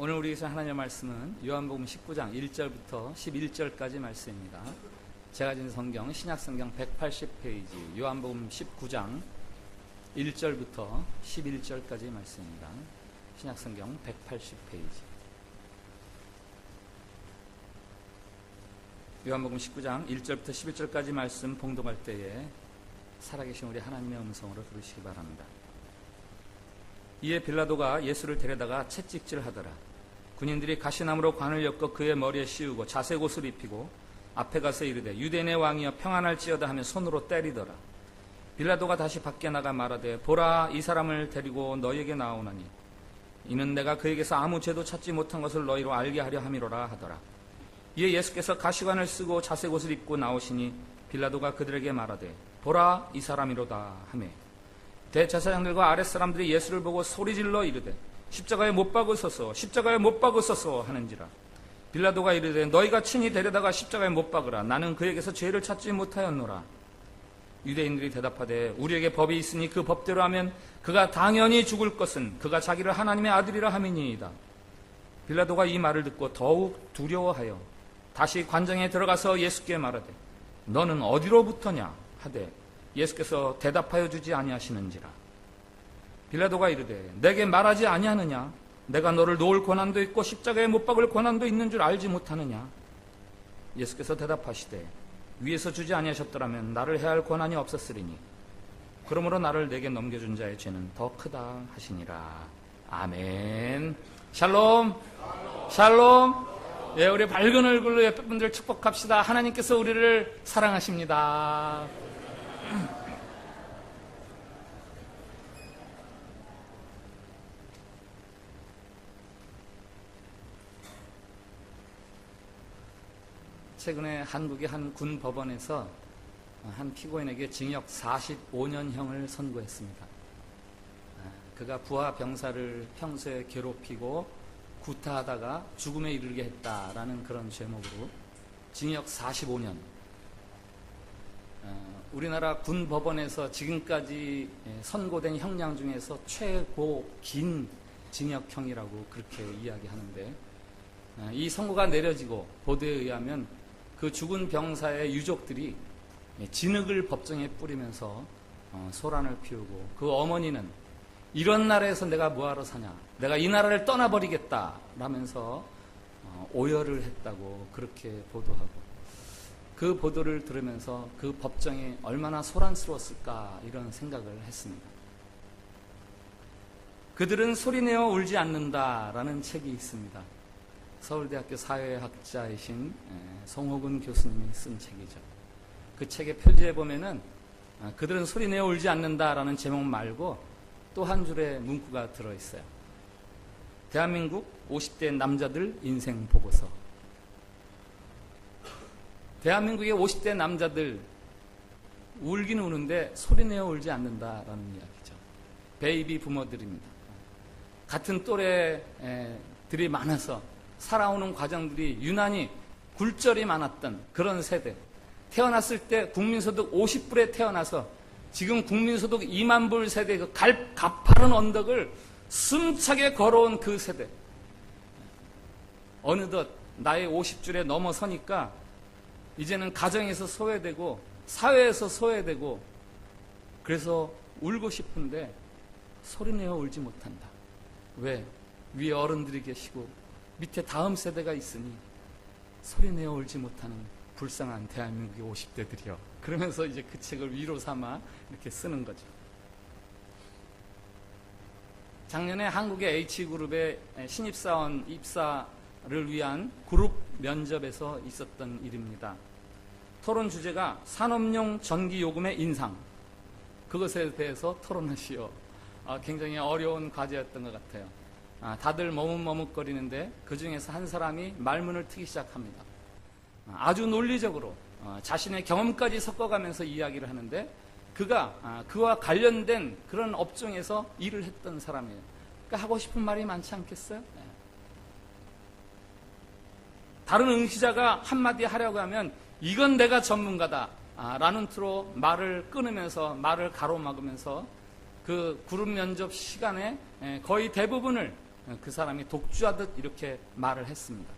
오늘 우리에서 하나님의 말씀은 요한복음 19장 1절부터 11절까지 말씀입니다. 제가 가진 성경 신약성경 180페이지 요한복음 19장 1절부터 11절까지 말씀입니다. 신약성경 180페이지 요한복음 19장 1절부터 11절까지 말씀 봉독할 때에 살아계신 우리 하나님의 음성으로 들으시기 바랍니다. 이에 빌라도가 예수를 데려다가 채찍질하더라. 군인들이 가시나무로 관을 엮어 그의 머리에 씌우고 자색 옷을 입히고 앞에 가서 이르되 유대인의 왕이여 평안할지어다 하며 손으로 때리더라. 빌라도가 다시 밖에 나가 말하되 보라, 이 사람을 데리고 너희에게 나오나니 이는 내가 그에게서 아무 죄도 찾지 못한 것을 너희로 알게 하려 함이로라 하더라. 이에 예수께서 가시관을 쓰고 자색 옷을 입고 나오시니 빌라도가 그들에게 말하되 보라, 이 사람이로다 하며 대제사장들과 아랫사람들이 예수를 보고 소리질러 이르되 십자가에 못 박으소서, 십자가에 못 박으소서 하는지라. 빌라도가 이르되 너희가 친히 데려다가 십자가에 못 박으라. 나는 그에게서 죄를 찾지 못하였노라. 유대인들이 대답하되 우리에게 법이 있으니 그 법대로 하면 그가 당연히 죽을 것은 그가 자기를 하나님의 아들이라 함이니이다. 빌라도가 이 말을 듣고 더욱 두려워하여 다시 관장에 들어가서 예수께 말하되 너는 어디로부터냐 하되 예수께서 대답하여 주지 아니하시는지라. 빌라도가 이르되 내게 말하지 아니하느냐? 내가 너를 놓을 권한도 있고 십자가에 못 박을 권한도 있는 줄 알지 못하느냐? 예수께서 대답하시되 위에서 주지 아니하셨더라면 나를 해할 권한이 없었으리니 그러므로 나를 내게 넘겨준 자의 죄는 더 크다 하시니라. 아멘. 샬롬. 샬롬. 예, 우리 밝은 얼굴로 옆에 분들 축복합시다. 하나님께서 우리를 사랑하십니다. 최근에 한국의 한 군 법원에서 한 피고인에게 징역 45년형을 선고했습니다. 그가 부하 병사를 평소에 괴롭히고 구타하다가 죽음에 이르게 했다라는 그런 제목으로 징역 45년. 우리나라 군 법원에서 지금까지 선고된 형량 중에서 최고 긴 징역형이라고 그렇게 이야기하는데, 이 선고가 내려지고 보도에 의하면 그 죽은 병사의 유족들이 진흙을 법정에 뿌리면서 소란을 피우고, 그 어머니는 이런 나라에서 내가 뭐하러 사냐, 내가 이 나라를 떠나버리겠다 라면서 오열을 했다고 그렇게 보도하고, 그 보도를 들으면서 그 법정이 얼마나 소란스러웠을까 이런 생각을 했습니다. 그들은 소리내어 울지 않는다라는 책이 있습니다. 서울대학교 사회학자이신 송호근 교수님이 쓴 책이죠. 그 책의 표지에 보면은 그들은 소리내어 울지 않는다라는 제목 말고 또 한 줄의 문구가 들어있어요. 대한민국 50대 남자들 인생 보고서. 대한민국의 50대 남자들 울긴 우는데 소리내어 울지 않는다라는 이야기죠. 베이비 부모들입니다. 같은 또래들이 많아서 살아오는 과정들이 유난히 굴절이 많았던 그런 세대. 태어났을 때 국민소득 50불에 태어나서 지금 국민소득 2만 불 세대, 그 가파른 언덕을 숨차게 걸어온 그 세대. 어느덧 나의 50줄에 넘어서니까 이제는 가정에서 소외되고 사회에서 소외되고, 그래서 울고 싶은데 소리내어 울지 못한다. 왜? 위에 어른들이 계시고 밑에 다음 세대가 있으니 소리내어 울지 못하는 불쌍한 대한민국의 50대들이요. 그러면서 이제 그 책을 위로 삼아 이렇게 쓰는 거죠. 작년에 한국의 H그룹의 신입사원 입사를 위한 그룹 면접에서 있었던 일입니다. 토론 주제가 산업용 전기요금의 인상, 그것에 대해서 토론하시오. 굉장히 어려운 과제였던 것 같아요. 다들 머뭇머뭇거리는데 그 중에서 한 사람이 말문을 트기 시작합니다. 아주 논리적으로 자신의 경험까지 섞어가면서 이야기를 하는데, 그와 관련된 그런 업종에서 일을 했던 사람이에요. 그러니까 하고 싶은 말이 많지 않겠어요? 다른 응시자가 한마디 하려고 하면 이건 내가 전문가다 라는 투로 말을 끊으면서, 말을 가로막으면서 그 그룹 면접 시간에 거의 대부분을 그 사람이 독주하듯 이렇게 말을 했습니다.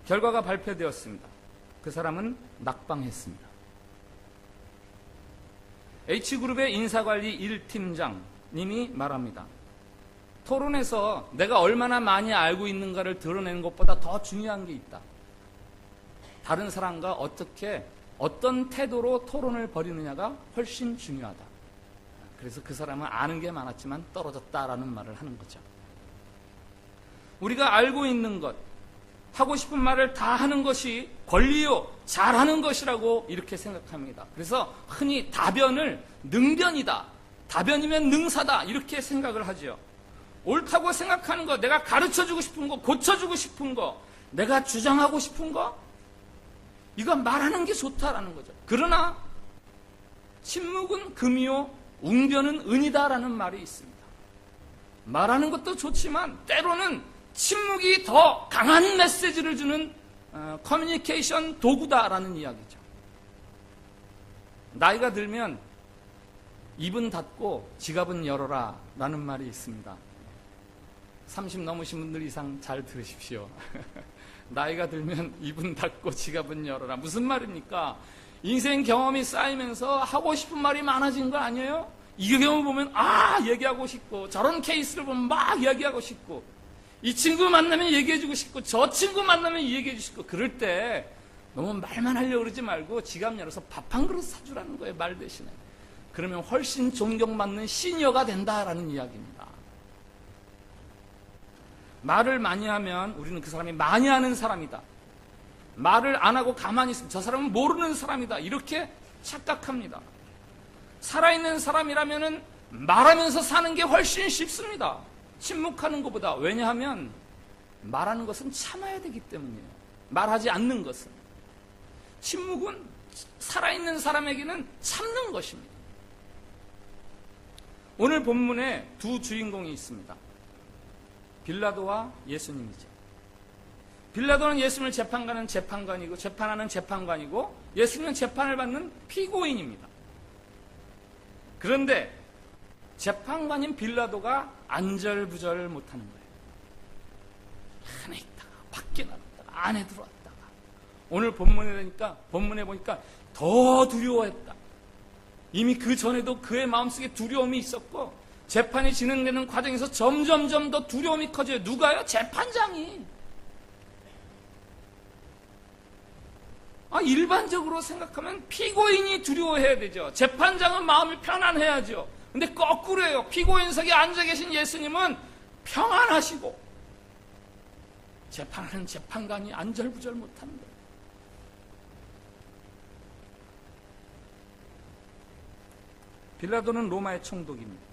결과가 발표되었습니다. 그 사람은 낙방했습니다. H그룹의 인사관리 1팀장님이 말합니다. 토론에서 내가 얼마나 많이 알고 있는가를 드러내는 것보다 더 중요한 게 있다. 다른 사람과 어떤 태도로 토론을 벌이느냐가 훨씬 중요하다. 그래서 그 사람은 아는 게 많았지만 떨어졌다라는 말을 하는 거죠. 우리가 알고 있는 것, 하고 싶은 말을 다 하는 것이 권리요, 잘하는 것이라고 이렇게 생각합니다. 그래서 흔히 다변을 능변이다, 다변이면 능사다 이렇게 생각을 하죠. 옳다고 생각하는 것, 내가 가르쳐주고 싶은 거, 고쳐주고 싶은 거, 내가 주장하고 싶은 거, 이거 말하는 게 좋다라는 거죠. 그러나 침묵은 금이요 웅변은 은이다라는 말이 있습니다. 말하는 것도 좋지만 때로는 침묵이 더 강한 메시지를 주는 커뮤니케이션 도구다라는 이야기죠. 나이가 들면 입은 닫고 지갑은 열어라 라는 말이 있습니다. 30 넘으신 분들 이상 잘 들으십시오. 나이가 들면 입은 닫고 지갑은 열어라. 무슨 말입니까? 인생 경험이 쌓이면서 하고 싶은 말이 많아진 거 아니에요? 이 경우 보면 얘기하고 싶고, 저런 케이스를 보면 막 이야기하고 싶고, 이 친구 만나면 얘기해주고 싶고, 저 친구 만나면 얘기해주고 싶고, 그럴 때 너무 말만 하려고 그러지 말고 지갑 열어서 밥 한 그릇 사주라는 거예요, 말 대신에. 그러면 훨씬 존경받는 시니어가 된다라는 이야기입니다. 말을 많이 하면 우리는 그 사람이 많이 하는 사람이다, 말을 안 하고 가만히 있으면 저 사람은 모르는 사람이다, 이렇게 착각합니다. 살아있는 사람이라면 말하면서 사는 게 훨씬 쉽습니다. 침묵하는 것보다. 왜냐하면 말하는 것은 참아야 되기 때문이에요. 말하지 않는 것은. 침묵은 살아있는 사람에게는 참는 것입니다. 오늘 본문에 두 주인공이 있습니다. 빌라도와 예수님이죠. 빌라도는 예수님을 재판하는 재판관이고 예수님은 재판을 받는 피고인입니다. 그런데 재판관인 빌라도가 안절부절 못하는 거예요. 안에 있다가 밖에 나갔다가 안에 들어왔다가, 오늘 본문에 보니까 더 두려워했다. 이미 그 전에도 그의 마음속에 두려움이 있었고, 재판이 진행되는 과정에서 점점점 더 두려움이 커져요. 누가요? 재판장이. 일반적으로 생각하면 피고인이 두려워해야 되죠. 재판장은 마음이 편안해야죠. 근데 거꾸로예요. 피고인석에 앉아 계신 예수님은 평안하시고 재판하는 재판관이 안절부절 못하는 거예요. 빌라도는 로마의 총독입니다.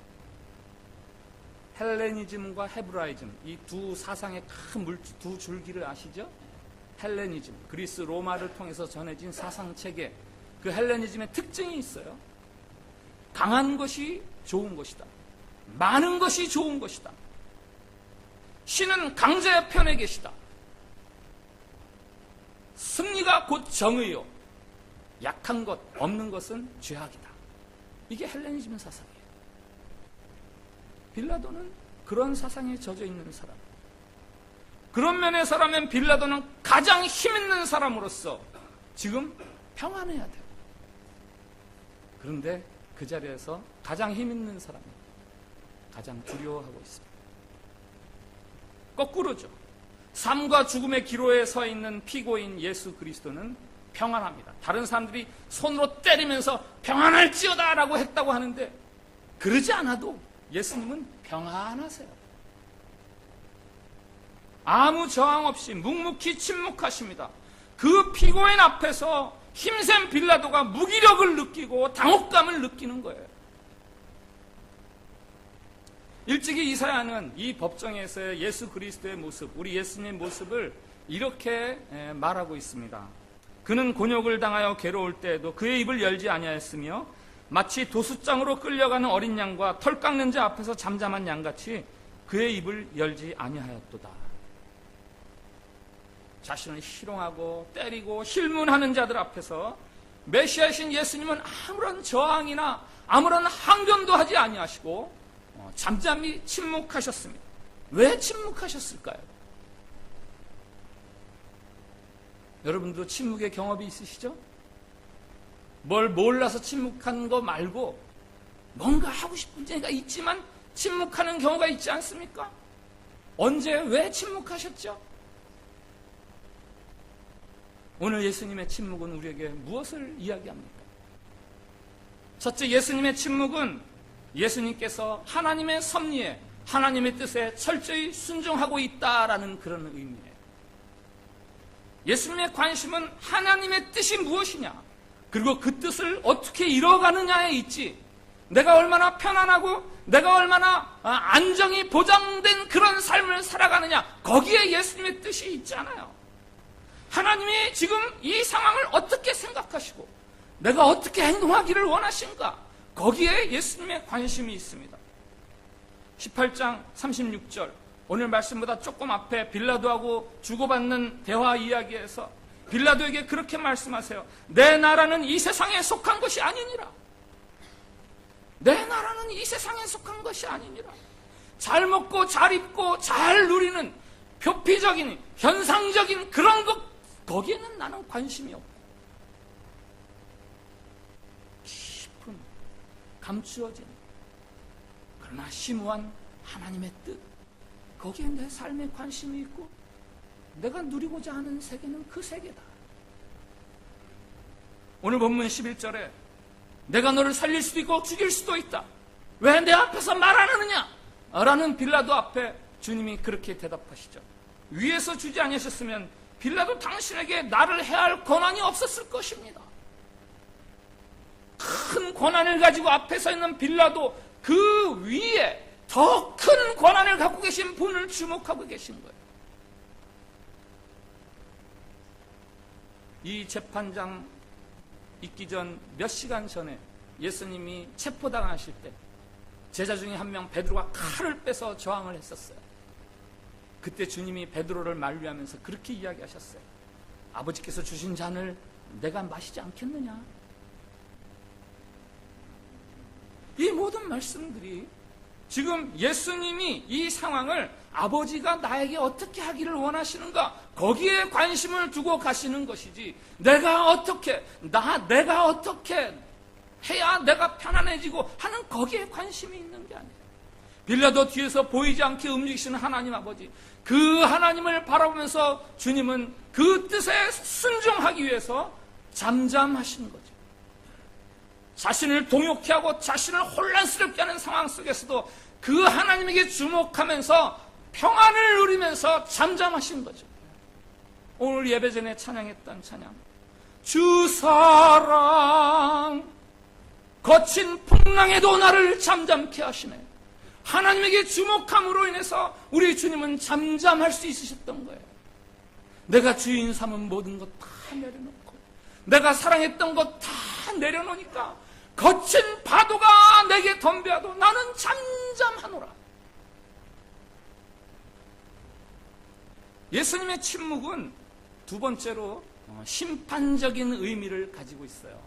헬레니즘과 헤브라이즘, 이 두 사상의 큰 두 줄기를 아시죠? 헬레니즘, 그리스 로마를 통해서 전해진 사상체계, 그 헬레니즘의 특징이 있어요. 강한 것이 좋은 것이다, 많은 것이 좋은 것이다, 신은 강자의 편에 계시다, 승리가 곧 정의요, 약한 것, 없는 것은 죄악이다. 이게 헬레니즘 사상이에요. 빌라도는 그런 사상에 젖어 있는 사람. 그런 면에서라면 빌라도는 가장 힘있는 사람으로서 지금 평안해야 돼요. 그런데 그 자리에서 가장 힘있는 사람이 가장 두려워하고 있습니다. 거꾸로죠. 삶과 죽음의 기로에 서 있는 피고인 예수 그리스도는 평안합니다. 다른 사람들이 손으로 때리면서 평안할지어다 라고 했다고 하는데, 그러지 않아도 예수님은 평안하세요. 아무 저항 없이 묵묵히 침묵하십니다. 그 피고인 앞에서 힘센 빌라도가 무기력을 느끼고 당혹감을 느끼는 거예요. 일찍이 이사야는 이 법정에서의 예수 그리스도의 모습, 우리 예수님의 모습을 이렇게 말하고 있습니다. 그는 곤욕을 당하여 괴로울 때에도 그의 입을 열지 아니하였으며 마치 도수장으로 끌려가는 어린 양과 털 깎는 자 앞에서 잠잠한 양같이 그의 입을 열지 아니하였도다. 자신을 희롱하고 때리고 힐문하는 자들 앞에서 메시아이신 예수님은 아무런 저항이나 아무런 항변도 하지 아니하시고 잠잠히 침묵하셨습니다. 왜 침묵하셨을까요? 여러분도 침묵의 경험이 있으시죠? 뭘 몰라서 침묵한 거 말고 뭔가 하고 싶은 데가 있지만 침묵하는 경우가 있지 않습니까? 언제 왜 침묵하셨죠? 오늘 예수님의 침묵은 우리에게 무엇을 이야기합니까? 첫째, 예수님의 침묵은 예수님께서 하나님의 섭리에, 하나님의 뜻에 철저히 순종하고 있다라는 그런 의미예요. 예수님의 관심은 하나님의 뜻이 무엇이냐, 그리고 그 뜻을 어떻게 이뤄가느냐에 있지, 내가 얼마나 편안하고 내가 얼마나 안정이 보장된 그런 삶을 살아가느냐, 거기에 예수님의 뜻이 있지 않아요. 하나님이 지금 이 상황을 어떻게 생각하시고 내가 어떻게 행동하기를 원하신가, 거기에 예수님의 관심이 있습니다. 18장 36절, 오늘 말씀보다 조금 앞에 빌라도하고 주고받는 대화 이야기에서 빌라도에게 그렇게 말씀하세요. 내 나라는 이 세상에 속한 것이 아니니라. 내 나라는 이 세상에 속한 것이 아니니라. 잘 먹고 잘 입고 잘 누리는 표피적인 현상적인 그런 것, 거기에는 나는 관심이 없고, 깊은 감추어진 그러나 심오한 하나님의 뜻, 거기에 내 삶에 관심이 있고 내가 누리고자 하는 세계는 그 세계다. 오늘 본문 11절에 내가 너를 살릴 수도 있고 죽일 수도 있다, 왜 내 앞에서 말 안 하느냐? 라는 빌라도 앞에 주님이 그렇게 대답하시죠. 위에서 주지 아니하셨으면 빌라도 당신에게 나를 해할 권한이 없었을 것입니다. 큰 권한을 가지고 앞에 서 있는 빌라도 그 위에 더 큰 권한을 갖고 계신 분을 주목하고 계신 거예요. 이 재판장 있기 전 몇 시간 전에 예수님이 체포당하실 때 제자 중에 한 명 베드로가 칼을 빼서 저항을 했었어요. 그때 주님이 베드로를 만류하면서 그렇게 이야기하셨어요. 아버지께서 주신 잔을 내가 마시지 않겠느냐? 이 모든 말씀들이 지금 예수님이 이 상황을 아버지가 나에게 어떻게 하기를 원하시는가, 거기에 관심을 두고 가시는 것이지, 내가 어떻게 해야 내가 편안해지고 하는 거기에 관심이 있는 게 아니에요. 빌라도 뒤에서 보이지 않게 움직이시는 하나님 아버지, 그 하나님을 바라보면서 주님은 그 뜻에 순종하기 위해서 잠잠하신 거죠. 자신을 동요케 하고 자신을 혼란스럽게 하는 상황 속에서도 그 하나님에게 주목하면서 평안을 누리면서 잠잠하신 거죠. 오늘 예배 전에 찬양했던 찬양, 주 사랑 거친 풍랑에도 나를 잠잠케 하시네. 하나님에게 주목함으로 인해서 우리 주님은 잠잠할 수 있으셨던 거예요. 내가 주인 삼은 모든 것 다 내려놓고 내가 사랑했던 것 다 내려놓으니까 거친 파도가 내게 덤벼도 나는 잠잠하노라. 예수님의 침묵은 두 번째로 심판적인 의미를 가지고 있어요.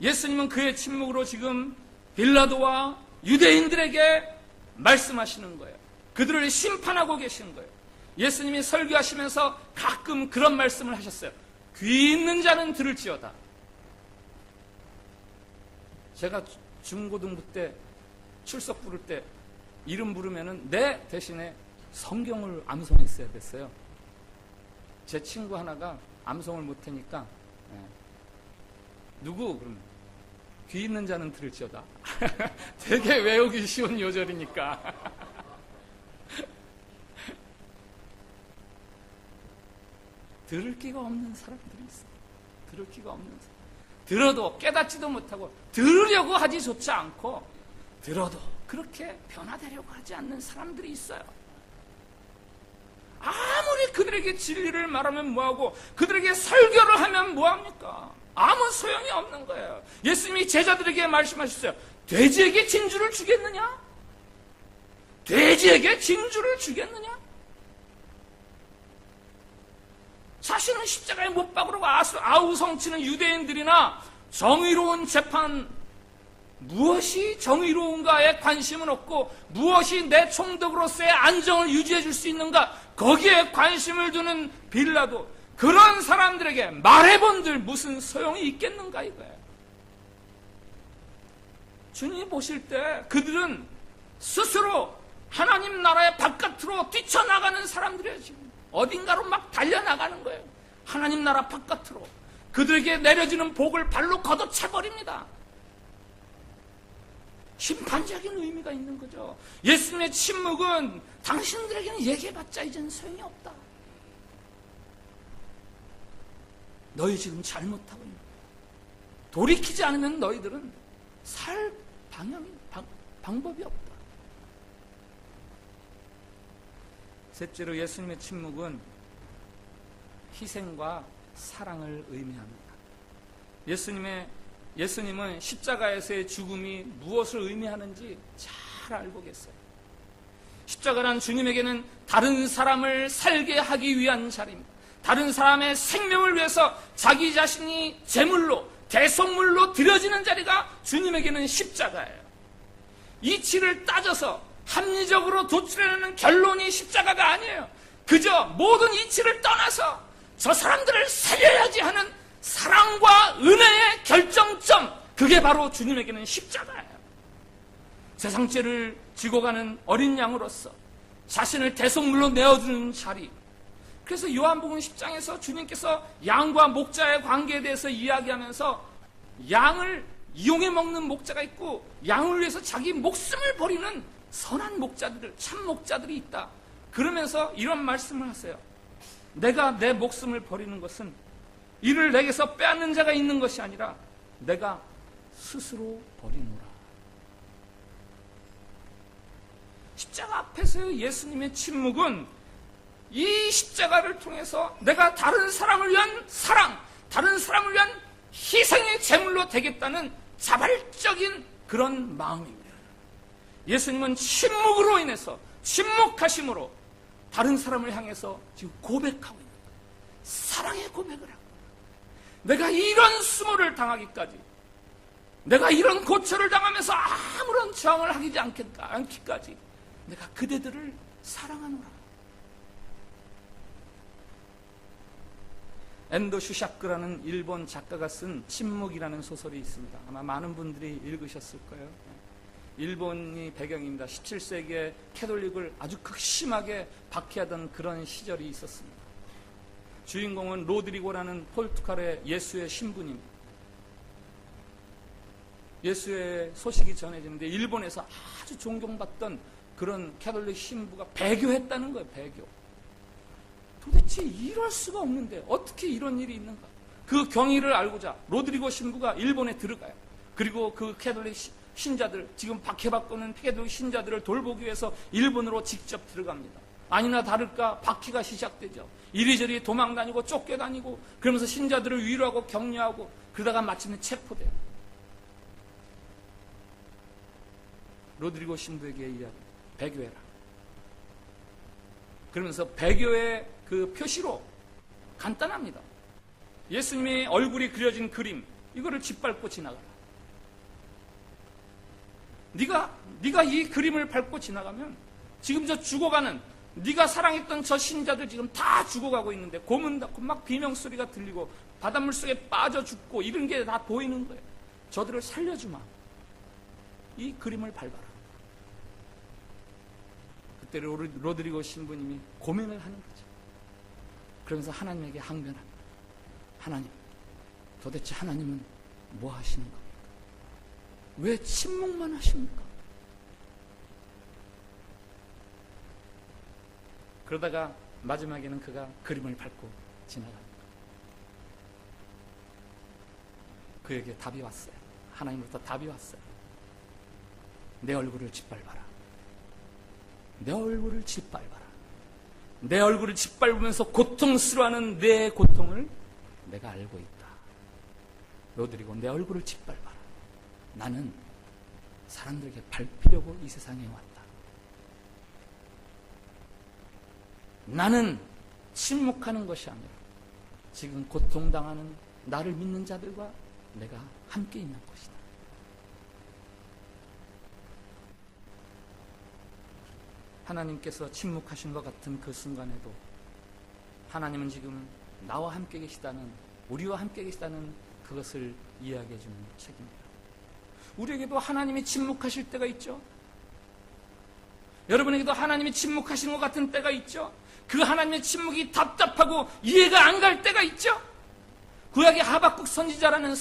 예수님은 그의 침묵으로 지금 빌라도와 유대인들에게 말씀하시는 거예요. 그들을 심판하고 계신 거예요. 예수님이 설교하시면서 가끔 그런 말씀을 하셨어요. 귀 있는 자는 들을지어다. 제가 중고등부 때 출석 부를 때 이름 부르면은 내 대신에 성경을 암송했어야 됐어요. 제 친구 하나가 암송을 못하니까 누구? 그러면 귀 있는 자는 들을지어다. 되게 외우기 쉬운 요절이니까. 들을 기가 없는 사람들이 있어요. 들을 기가 없는 사람. 들어도 깨닫지도 못하고 들으려고 하지조차 않고 들어도 그렇게 변화되려고 하지 않는 사람들이 있어요. 아무리 그들에게 진리를 말하면 뭐하고 그들에게 설교를 하면 뭐합니까? 아무 소용이 없는 거예요. 예수님이 제자들에게 말씀하셨어요. 돼지에게 진주를 주겠느냐? 돼지에게 진주를 주겠느냐? 자신은 십자가에 못 박으려고 아우성치는 유대인들이나 정의로운 재판 무엇이 정의로운가에 관심은 없고 무엇이 내 총독으로서의 안정을 유지해 줄 수 있는가 거기에 관심을 두는 빌라도 그런 사람들에게 말해본들 무슨 소용이 있겠는가 이거예요. 주님이 보실 때 그들은 스스로 하나님 나라의 바깥으로 뛰쳐나가는 사람들이에요. 지금 어딘가로 막 달려나가는 거예요. 하나님 나라 바깥으로 그들에게 내려지는 복을 발로 걷어차버립니다. 심판적인 의미가 있는 거죠. 예수님의 침묵은 당신들에게는 얘기해봤자 이제는 소용이 없다. 너희 지금 잘못하고 있는 거야. 돌이키지 않으면 너희들은 살 방법이 없다. 셋째로 예수님의 침묵은 희생과 사랑을 의미합니다. 예수님은 십자가에서의 죽음이 무엇을 의미하는지 잘 알고 계세요. 십자가란 주님에게는 다른 사람을 살게 하기 위한 자리입니다. 다른 사람의 생명을 위해서 자기 자신이 제물로 대속물로 드려지는 자리가 주님에게는 십자가예요. 이치를 따져서 합리적으로 도출해내는 결론이 십자가가 아니에요. 그저 모든 이치를 떠나서 저 사람들을 살려야지 하는 사랑과 은혜의 결정점, 그게 바로 주님에게는 십자가예요. 세상 죄를 지고 가는 어린 양으로서 자신을 대속물로 내어주는 자리. 그래서 요한복음 10장에서 주님께서 양과 목자의 관계에 대해서 이야기하면서 양을 이용해 먹는 목자가 있고 양을 위해서 자기 목숨을 버리는 선한 목자들, 참 목자들이 있다. 그러면서 이런 말씀을 하세요. 내가 내 목숨을 버리는 것은 이를 내게서 빼앗는 자가 있는 것이 아니라 내가 스스로 버리노라. 십자가 앞에서의 예수님의 침묵은 이 십자가를 통해서 내가 다른 사람을 위한 사랑, 다른 사람을 위한 희생의 제물로 되겠다는 자발적인 그런 마음입니다. 예수님은 침묵으로 인해서, 침묵하심으로 다른 사람을 향해서 지금 고백하고 있는 거예요. 사랑의 고백을 하고, 내가 이런 수모를 당하기까지, 내가 이런 고초를 당하면서 아무런 저항을 하지 않기까지 내가 그대들을 사랑하노라. 엔도 슈샤크라는 일본 작가가 쓴 침묵이라는 소설이 있습니다. 아마 많은 분들이 읽으셨을 거예요. 일본이 배경입니다. 17세기에 캐톨릭을 아주 극심하게 박해하던 그런 시절이 있었습니다. 주인공은 로드리고라는 포르투갈의 예수의 신부입니다. 예수의 소식이 전해지는데 일본에서 아주 존경받던 그런 캐톨릭 신부가 배교했다는 거예요. 배교. 도대체 이럴 수가 없는데 어떻게 이런 일이 있는가? 그 경위를 알고자 로드리고 신부가 일본에 들어가요. 그리고 그 캐톨릭 신자들, 지금 박해받고는 캐톨릭 신자들을 돌보기 위해서 일본으로 직접 들어갑니다. 아니나 다를까 박해가 시작되죠. 이리저리 도망다니고 쫓겨다니고 그러면서 신자들을 위로하고 격려하고 그러다가 마침내 체포돼요. 로드리고 신부에게 이야기, 배교해라. 그러면서 배교의 그 표시로 간단합니다. 예수님의 얼굴이 그려진 그림, 이거를 짓밟고 지나가라. 네가 이 그림을 밟고 지나가면 지금 저 죽어가는, 네가 사랑했던 저 신자들 지금 다 죽어가고 있는데 고문 닫고 막 비명소리가 들리고 바닷물 속에 빠져 죽고 이런 게 다 보이는 거예요. 저들을 살려주마. 이 그림을 밟아라. 그때 로드리고 신부님이 고민을 하는 거죠. 그러면서 하나님에게 항변합니다. 하나님, 도대체 하나님은 뭐 하시는 겁니까? 왜 침묵만 하십니까? 그러다가 마지막에는 그가 그림을 밟고 지나갑니다. 그에게 답이 왔어요. 하나님부터 답이 왔어요. 내 얼굴을 짓밟아라. 내 얼굴을 짓밟아라. 내 얼굴을 짓밟으면서 고통스러워하는 내 고통을 내가 알고 있다. 로드리고, 내 얼굴을 짓밟아라. 나는 사람들에게 밟히려고 이 세상에 왔다. 나는 침묵하는 것이 아니라 지금 고통당하는 나를 믿는 자들과 내가 함께 있는 것이다. 하나님께서 침묵하신 것 같은 그 순간에도 하나님은 지금 나와 함께 계시다는, 우리와 함께 계시다는 그것을 이야기해 주는 책입니다. 우리에게도 하나님이 침묵하실 때가 있죠. 여러분에게도 하나님이 침묵하신 것 같은 때가 있죠. 그 하나님의 침묵이 답답하고 이해가 안 갈 때가 있죠. 구약의 하박국이라는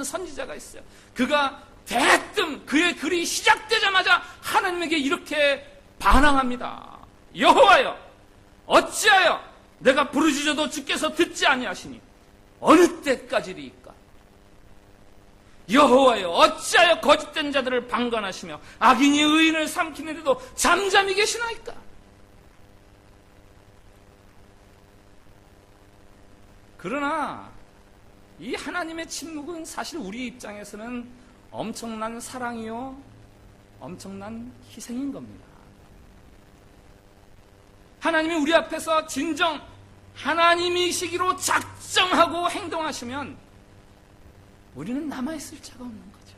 선지자가 있어요. 그가 대뜸 그의 글이 시작되자마자 하나님에게 이렇게 반항합니다. 여호와여, 어찌하여 내가 부르짖어도 주께서 듣지 아니하시니 어느 때까지리이까? 여호와여, 어찌하여 거짓된 자들을 방관하시며 악인이 의인을 삼키는데도 잠잠히 계시나이까? 그러나 이 하나님의 침묵은 사실 우리 입장에서는 엄청난 사랑이요, 엄청난 희생인 겁니다. 하나님이 우리 앞에서 진정 하나님이시기로 작정하고 행동하시면 우리는 남아있을 자가 없는 거죠.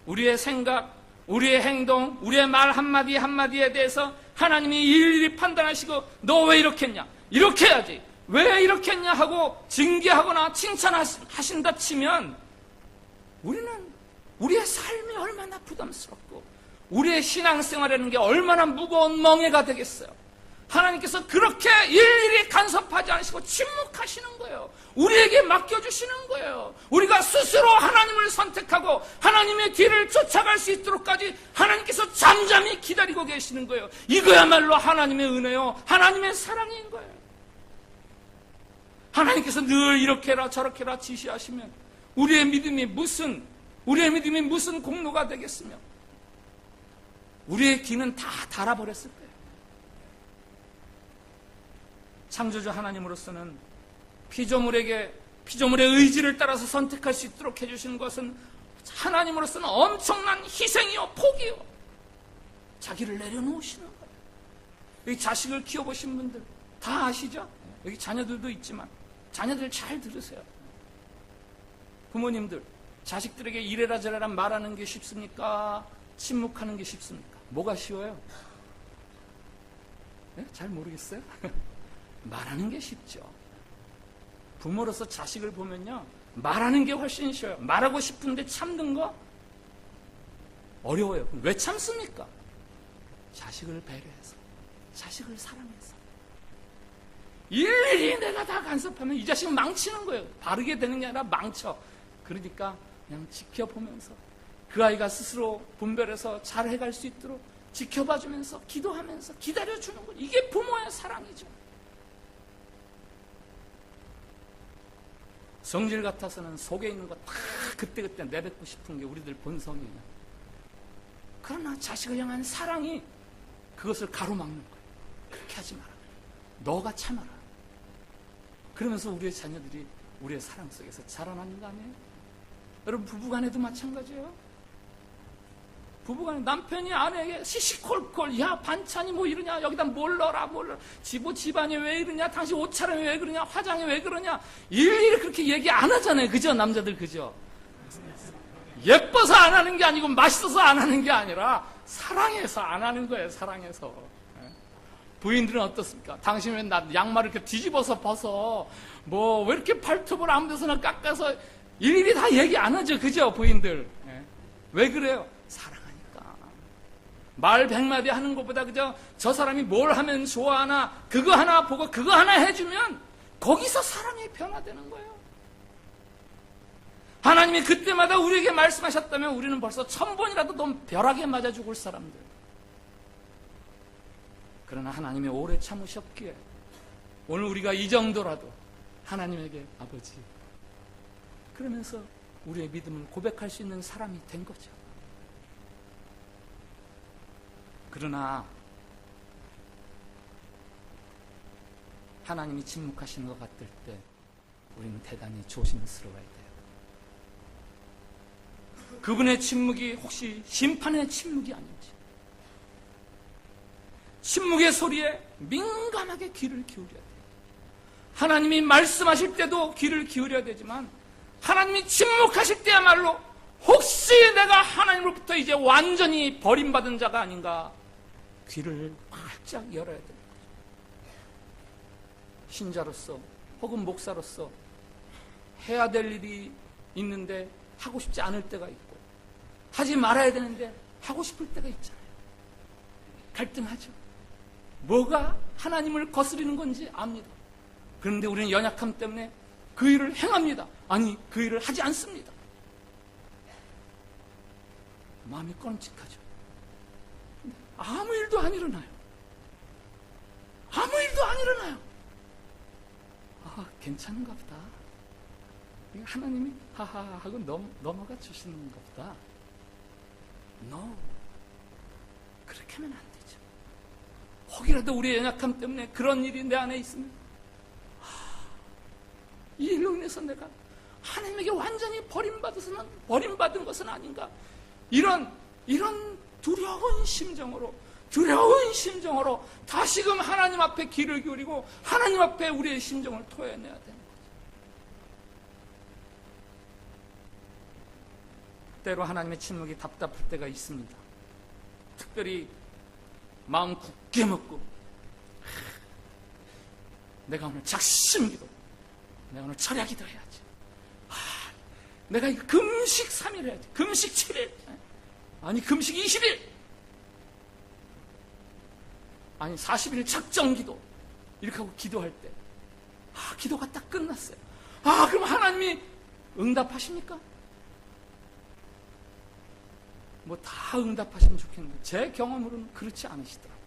우리의 생각, 우리의 행동, 우리의 말 한마디 한마디에 대해서 하나님이 일일이 판단하시고 너 왜 이렇게 했냐? 이렇게 해야지. 왜 이렇게 했냐 하고 징계하거나 칭찬하신다 치면 우리는 우리의 삶이 얼마나 부담스럽고 우리의 신앙생활이라는 게 얼마나 무거운 멍해가 되겠어요. 하나님께서 그렇게 일일이 간섭하지 않으시고 침묵하시는 거예요. 우리에게 맡겨주시는 거예요. 우리가 스스로 하나님을 선택하고 하나님의 뒤를 쫓아갈 수 있도록까지 하나님께서 잠잠히 기다리고 계시는 거예요. 이거야말로 하나님의 은혜요, 하나님의 사랑인 거예요. 하나님께서 늘 이렇게 해라 저렇게 해라 지시하시면 우리의 믿음이 무슨 공로가 되겠으며 우리의 귀는 다 닳아버렸을 거예요. 창조주 하나님으로서는 피조물의 의지를 따라서 선택할 수 있도록 해주시는 것은 하나님으로서는 엄청난 희생이요, 포기요. 자기를 내려놓으시는 거예요. 여기 자식을 키워보신 분들 다 아시죠? 여기 자녀들도 있지만 자녀들 잘 들으세요. 부모님들, 자식들에게 이래라 저래라 말하는 게 쉽습니까? 침묵하는 게 쉽습니까? 뭐가 쉬워요? 네? 잘 모르겠어요? 말하는 게 쉽죠. 부모로서 자식을 보면요, 말하는 게 훨씬 쉬워요. 말하고 싶은데 참는 거 어려워요. 왜 참습니까? 자식을 배려해서, 자식을 사랑해서. 일일이 내가 다 간섭하면 이 자식은 망치는 거예요. 바르게 되는 게 아니라 망쳐. 그러니까 그냥 지켜보면서 그 아이가 스스로 분별해서 잘 해갈 수 있도록 지켜봐주면서 기도하면서 기다려주는 거예요. 이게 부모의 사랑이죠. 성질 같아서는 속에 있는 거 다 그때그때 내뱉고 싶은 게 우리들 본성이에요. 그러나 자식을 향한 사랑이 그것을 가로막는 거예요. 그렇게 하지 마라. 너가 참아라. 그러면서 우리의 자녀들이 우리의 사랑 속에서 자라나는 거 아니에요? 여러분, 부부간에도 마찬가지예요. 부부간에 남편이 아내에게 시시콜콜, 야 반찬이 뭐 이러냐, 여기다 뭘 넣어라. 집안이 왜 이러냐, 당신 옷차림이 왜 그러냐, 화장이 왜 그러냐, 일일이 그렇게 얘기 안 하잖아요. 그죠? 남자들 그죠? 예뻐서 안 하는 게 아니고 맛있어서 안 하는 게 아니라 사랑해서 안 하는 거예요. 사랑해서. 부인들은 어떻습니까? 당신 왜 양말을 이렇게 뒤집어서 벗어, 뭐 왜 이렇게 발톱을 아무 데서나 깎아서, 일일이 다 얘기 안 하죠. 그죠? 부인들. 왜 그래요? 사랑하니까. 말 100마디 하는 것보다 그저 저 사람이 뭘 하면 좋아하나, 그거 하나 보고 그거 하나 해주면 거기서 사랑이 변화되는 거예요. 하나님이 그때마다 우리에게 말씀하셨다면 우리는 벌써 1000번이라도 너무 벼락에 맞아 죽을 사람들. 그러나 하나님이 오래 참으셨기에 오늘 우리가 이 정도라도 하나님에게 아버지 그러면서 우리의 믿음을 고백할 수 있는 사람이 된 거죠. 그러나 하나님이 침묵하시는 것 같을 때 우리는 대단히 조심스러워야 돼요. 그분의 침묵이 혹시 심판의 침묵이 아닌지, 침묵의 소리에 민감하게 귀를 기울여야 돼요. 하나님이 말씀하실 때도 귀를 기울여야 되지만 하나님이 침묵하실 때야말로 혹시 내가 하나님으로부터 이제 완전히 버림받은 자가 아닌가? 귀를 활짝 열어야 됩니다. 신자로서 혹은 목사로서 해야 될 일이 있는데 하고 싶지 않을 때가 있고, 하지 말아야 되는데 하고 싶을 때가 있잖아요. 갈등하죠. 뭐가 하나님을 거스리는 건지 압니다. 그런데 우리는 연약함 때문에 그 일을 행합니다. 아니, 그 일을 하지 않습니다. 마음이 꺼림칙하죠. 아무 일도 안 일어나요. 아무 일도 안 일어나요. 아, 괜찮은가 보다. 하나님이 하하 하고 넘어가 주시는가 보다. No. 그렇게 하면 안 되죠. 혹이라도 우리의 연약함 때문에 그런 일이 내 안에 있으면, 이 일로 인해서 내가 하나님에게 완전히 버림받은 것은 아닌가. 이런 두려운 심정으로 다시금 하나님 앞에 귀를 기울이고 하나님 앞에 우리의 심정을 토해내야 되는 거죠. 때로 하나님의 침묵이 답답할 때가 있습니다. 특별히 마음 굳게 먹고, 내가 오늘 작심기도, 내가 오늘 철야기도 해야지. 내가 금식 3일 해야지. 금식 7일. 아니, 금식 20일. 아니, 40일 작정기도. 이렇게 하고 기도할 때, 기도가 딱 끝났어요. 그럼 하나님이 응답하십니까? 뭐 다 응답하시면 좋겠는데 제 경험으로는 그렇지 않으시더라고요.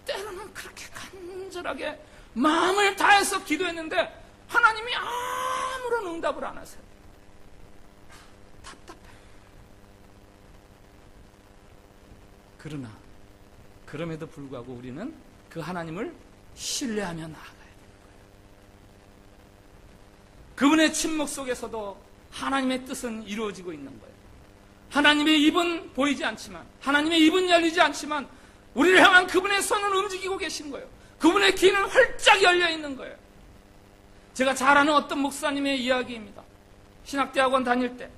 때로는 그렇게 간절하게 마음을 다해서 기도했는데 하나님이 아무런 응답을 안 하세요. 답답해요. 그러나 그럼에도 불구하고 우리는 그 하나님을 신뢰하며 나아가야 되는 거예요. 그분의 침묵 속에서도 하나님의 뜻은 이루어지고 있는 거예요. 하나님의 입은 보이지 않지만, 하나님의 입은 열리지 않지만 우리를 향한 그분의 손은 움직이고 계신 거예요. 그분의 귀는 활짝 열려 있는 거예요. 제가 잘 아는 어떤 목사님의 이야기입니다. 신학대학원 다닐 때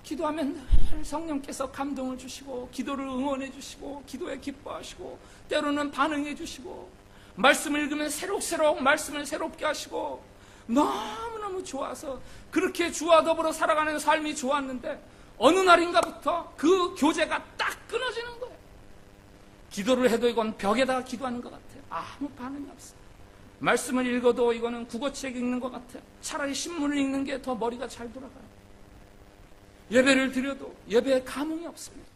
기도하면 늘 성령께서 감동을 주시고 기도를 응원해 주시고 기도에 기뻐하시고 때로는 반응해 주시고 말씀을 읽으면 새록새록 말씀을 새롭게 하시고 너무너무 좋아서 그렇게 주와 더불어 살아가는 삶이 좋았는데 어느 날인가부터 그 교제가 딱 끊어지는 거예요. 기도를 해도 이건 벽에다가 기도하는 것 같아요. 아무 반응이 없어요. 말씀을 읽어도 이거는 국어책 읽는 것 같아요. 차라리 신문을 읽는 게 더 머리가 잘 돌아가요. 예배를 드려도 예배에 감흥이 없습니다.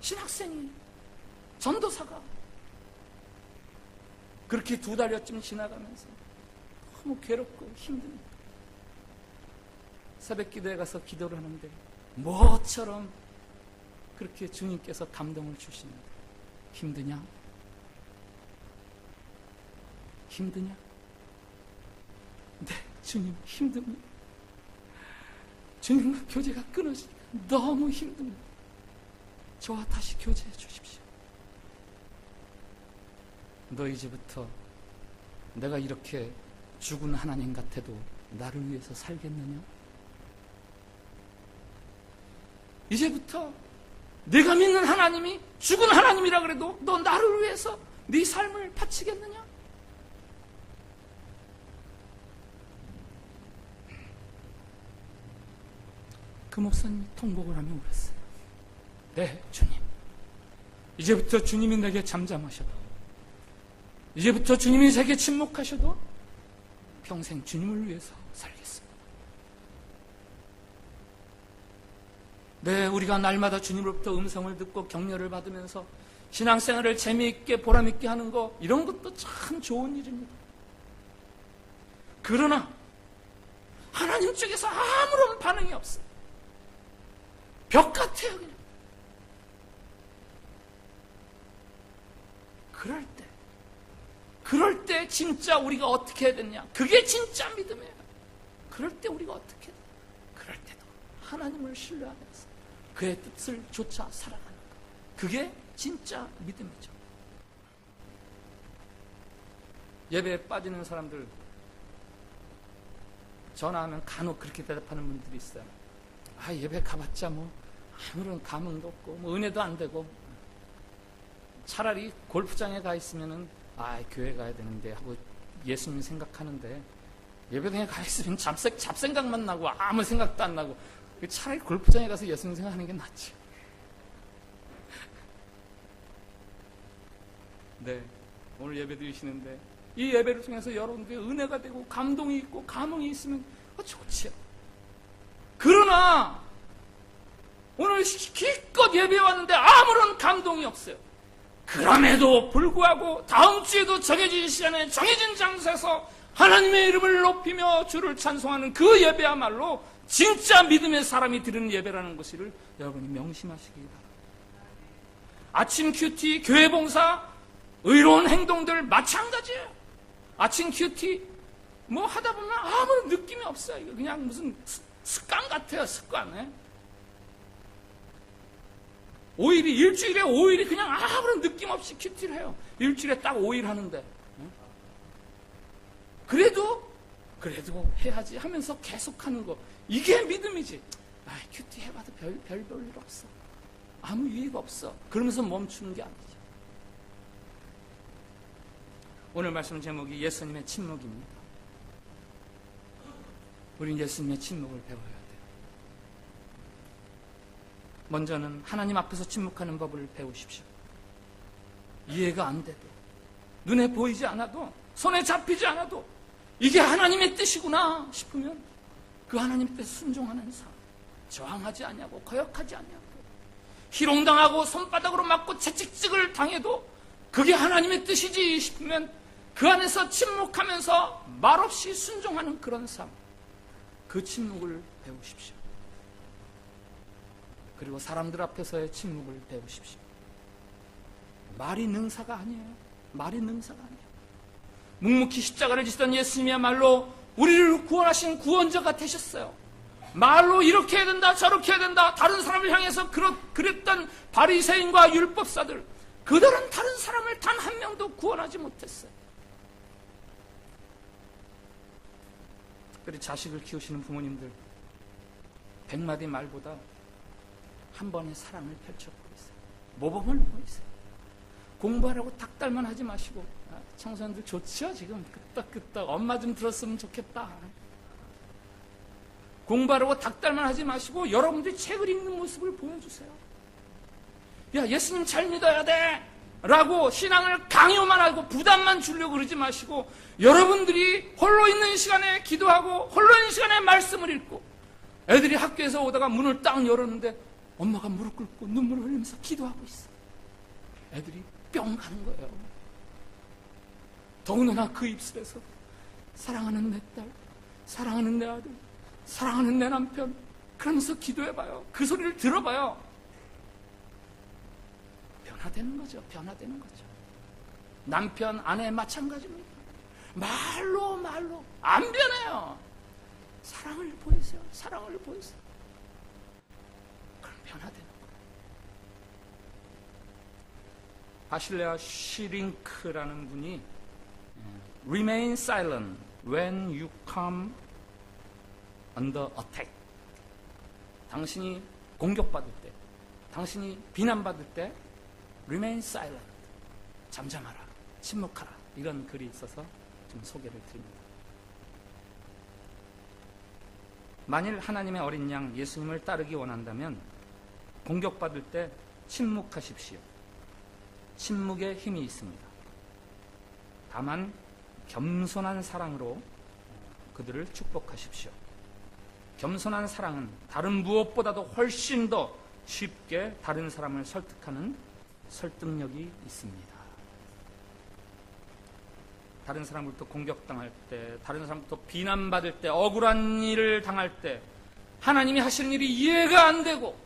신학생이, 전도사가 그렇게 2달여쯤 지나가면서 너무 괴롭고 힘듭니다. 새벽 기도에 가서 기도를 하는데 뭐처럼 그렇게 주님께서 감동을 주시는데 힘드냐? 힘드냐? 네, 주님 힘듭니다. 주님과 교제가 끊어지니까 너무 힘듭니다. 저와 다시 교제해 주십시오. 너 이제부터 내가 이렇게 죽은 하나님 같아도 나를 위해서 살겠느냐? 이제부터 내가 믿는 하나님이 죽은 하나님이라 그래도 너 나를 위해서 네 삶을 바치겠느냐? 그 목사님이 통곡을 하며 울었어요. 네, 주님. 이제부터 주님이 내게 잠잠하셔도, 이제부터 주님이 내게 침묵하셔도 평생 주님을 위해서 살겠습니다. 네, 우리가 날마다 주님으로부터 음성을 듣고 격려를 받으면서 신앙생활을 재미있게 보람있게 하는 거, 이런 것도 참 좋은 일입니다. 그러나 하나님 쪽에서 아무런 반응이 없어요. 벽 같아요, 그냥. 그럴 때 진짜 우리가 어떻게 해야 되냐? 그게 진짜 믿음이에요. 그럴 때 우리가 어떻게 해야 되냐? 그럴 때도 하나님을 신뢰하면서 그의 뜻을 쫓아 살아가는 것. 그게 진짜 믿음이죠. 예배에 빠지는 사람들 전화하면 간혹 그렇게 대답하는 분들이 있어요. 예배 가봤자 뭐 아무런 감흥도 없고 뭐 은혜도 안 되고, 차라리 골프장에 가 있으면은 교회 가야 되는데 하고 예수님 생각하는데, 예배당에 가 있으면 잡생각만 나고 아무 생각도 안 나고, 차라리 골프장에 가서 예수님 생각하는 게 낫지. 네, 오늘 예배 드리시는데 이 예배를 통해서 여러분들의 은혜가 되고 감동이 있고 감흥이 있으면 좋지요. 그러나 오늘 기껏 예배 왔는데 아무런 감동이 없어요. 그럼에도 불구하고 다음 주에도 정해진 시간에 정해진 장소에서 하나님의 이름을 높이며 주를 찬송하는 그 예배야말로 진짜 믿음의 사람이 드리는 예배라는 것을 여러분이 명심하시기 바랍니다. 아침 큐티, 교회 봉사, 의로운 행동들 마찬가지예요. 아침 큐티 뭐 하다 보면 아무런 느낌이 없어요. 이거 그냥 무슨 습관 같아요. 습관. 일주일에 5일이 그냥 아무런 느낌 없이 큐티를 해요. 일주일에 딱 5일 하는데. 그래도 해야지 하면서 계속 하는 거. 이게 믿음이지. 큐티 해봐도 별 일 없어. 아무 유익 없어. 그러면서 멈추는 게 아니죠. 오늘 말씀 제목이 예수님의 침묵입니다. 우린 예수님의 침묵을 배워야 돼요. 먼저는 하나님 앞에서 침묵하는 법을 배우십시오. 이해가 안 돼도, 눈에 보이지 않아도, 손에 잡히지 않아도 이게 하나님의 뜻이구나 싶으면 그 하나님의 뜻에 순종하는 삶, 저항하지 않냐고, 거역하지 않냐고, 희롱당하고 손바닥으로 맞고 채찍질을 당해도 그게 하나님의 뜻이지 싶으면 그 안에서 침묵하면서 말없이 순종하는 그런 삶, 그 침묵을 배우십시오. 그리고 사람들 앞에서의 침묵을 배우십시오. 말이 능사가 아니에요. 말이 능사가 아니에요. 묵묵히 십자가를 지시던 예수님이야말로 우리를 구원하신 구원자가 되셨어요. 말로 이렇게 해야 된다, 저렇게 해야 된다, 다른 사람을 향해서 그랬던 바리새인과 율법사들, 그들은 다른 사람을 단 한 명도 구원하지 못했어요. 특별히 자식을 키우시는 부모님들, 100마디 말보다 한 번의 사랑을 펼쳐보이세요. 모범을 보이세요. 공부하라고 닥달만 하지 마시고, 청소년들 좋죠? 지금 끄떡끄떡 엄마 좀 들었으면 좋겠다. 공부하라고 닥달만 하지 마시고 여러분들이 책을 읽는 모습을 보여주세요. 예수님 잘 믿어야 돼 라고 신앙을 강요만 하고 부담만 주려고 그러지 마시고, 여러분들이 홀로 있는 시간에 기도하고 홀로 있는 시간에 말씀을 읽고, 애들이 학교에서 오다가 문을 딱 열었는데 엄마가 무릎 꿇고 눈물을 흘리면서 기도하고 있어. 애들이 뿅 가는 거예요. 더군다나 그 입술에서 사랑하는 내 딸, 사랑하는 내 아들, 사랑하는 내 남편, 그러면서 기도해봐요. 그 소리를 들어봐요. 변화되는 거죠. 변화되는 거죠. 남편, 아내 마찬가지입니다. 말로 안 변해요. 사랑을 보이세요. 사랑을 보이세요. 그럼 변화되는 거예요. 바실레아 시링크라는 분이 Remain silent when you come under attack. 당신이 공격받을 때, 당신이 비난받을 때 Remain silent. 잠잠하라. 침묵하라. 이런 글이 있어서 좀 소개를 드립니다. 만일 하나님의 어린 양 예수님을 따르기 원한다면 공격받을 때 침묵하십시오. 침묵에 힘이 있습니다. 다만 겸손한 사랑으로 그들을 축복하십시오. 겸손한 사랑은 다른 무엇보다도 훨씬 더 쉽게 다른 사람을 설득하는 설득력이 있습니다. 다른 사람부터 공격당할 때, 다른 사람부터 비난받을 때, 억울한 일을 당할 때, 하나님이 하시는 일이 이해가 안 되고,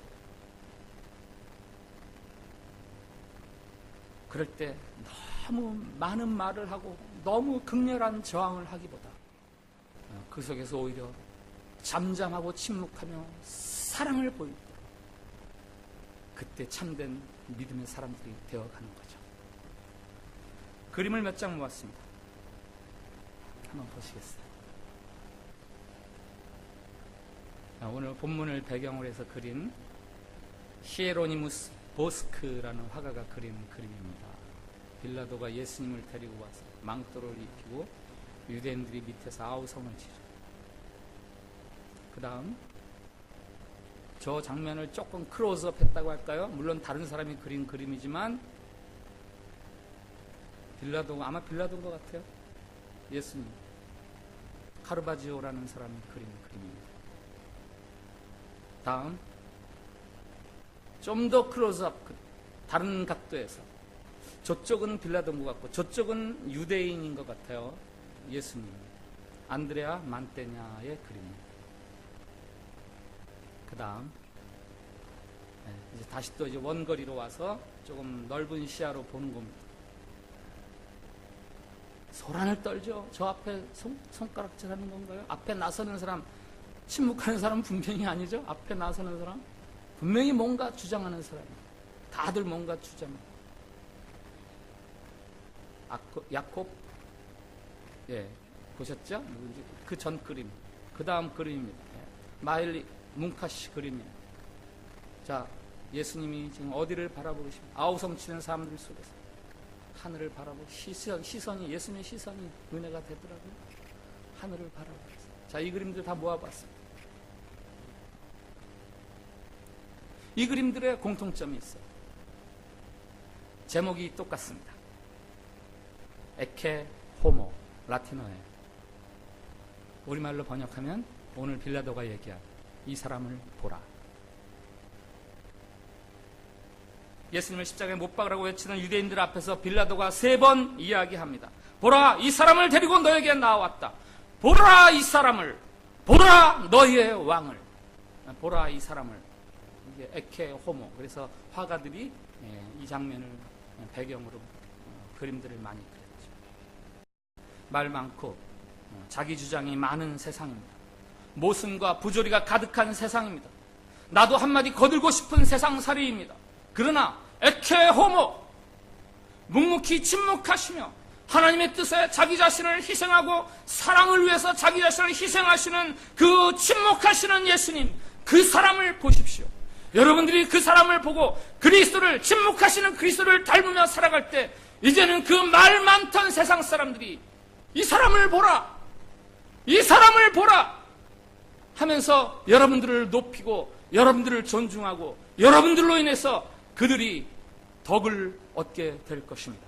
그럴 때 너무 많은 말을 하고 너무 극렬한 저항을 하기보다 그 속에서 오히려 잠잠하고 침묵하며 사랑을 보일 때, 그때 참된 믿음의 사람들이 되어가는 거죠. 그림을 몇 장 모았습니다. 한번 보시겠어요? 오늘 본문을 배경으로 해서 그린 히에로니무스 보스크라는 화가가 그린 그림입니다. 빌라도가 예수님을 데리고 와서 망토를 입히고 유대인들이 밑에서 아우성을 치죠. 그 다음 저 장면을 조금 클로즈업 했다고 할까요? 물론 다른 사람이 그린 그림이지만 빌라도가, 아마 빌라도인 것 같아요. 예수님 카르바지오라는 사람이 그린 그림입니다. 다음 좀 더 클로즈업, 다른 각도에서 저쪽은 빌라도인 것 같고 저쪽은 유대인인 것 같아요. 예수님 안드레아 만테냐의 그림입니다. 그 다음 이제 다시 또 이제 원거리로 와서 조금 넓은 시야로 보는 겁니다. 소란을 떨죠. 저 앞에 손가락질 하는 건가요? 앞에 나서는 사람, 침묵하는 사람 분명히 아니죠. 앞에 나서는 사람 분명히 뭔가 주장하는 사람이에요. 다들 뭔가 주장해요. 야콥, 예, 보셨죠? 그 전 그림, 그 다음 그림입니다. 마일리 문카시 그림이에요. 자, 예수님이 지금 어디를 바라보고 계십니까? 아우성 치는 사람들 속에서 하늘을 바라보고 시선이, 예수님의 시선이 은혜가 되더라고요. 하늘을 바라보고 있어요. 자, 이 그림들 다 모아봤습니다. 이 그림들의 공통점이 있어요. 제목이 똑같습니다. 에케 호모, 라틴어예요. 우리말로 번역하면 오늘 빌라도가 얘기한 이 사람을 보라. 예수님을 십자가에 못 박으라고 외치는 유대인들 앞에서 빌라도가 3번 이야기합니다. 보라, 이 사람을 데리고 너에게 나왔다. 보라, 이 사람을. 보라, 너희의 왕을. 보라, 이 사람을. 이게 에케 호모. 그래서 화가들이 이 장면을 배경으로 그림들을 많이 그렸죠. 말 많고 자기 주장이 많은 세상입니다. 모순과 부조리가 가득한 세상입니다. 나도 한마디 거들고 싶은 세상살이입니다. 그러나 에케 호모, 묵묵히 침묵하시며 하나님의 뜻에 자기 자신을 희생하고 사랑을 위해서 자기 자신을 희생하시는 그 침묵하시는 예수님, 그 사람을 보십시오. 여러분들이 그 사람을 보고 그리스도를, 침묵하시는 그리스도를 닮으며 살아갈 때 이제는 그 말 많던 세상 사람들이 이 사람을 보라, 이 사람을 보라 하면서 여러분들을 높이고 여러분들을 존중하고 여러분들로 인해서 그들이 덕을 얻게 될 것입니다.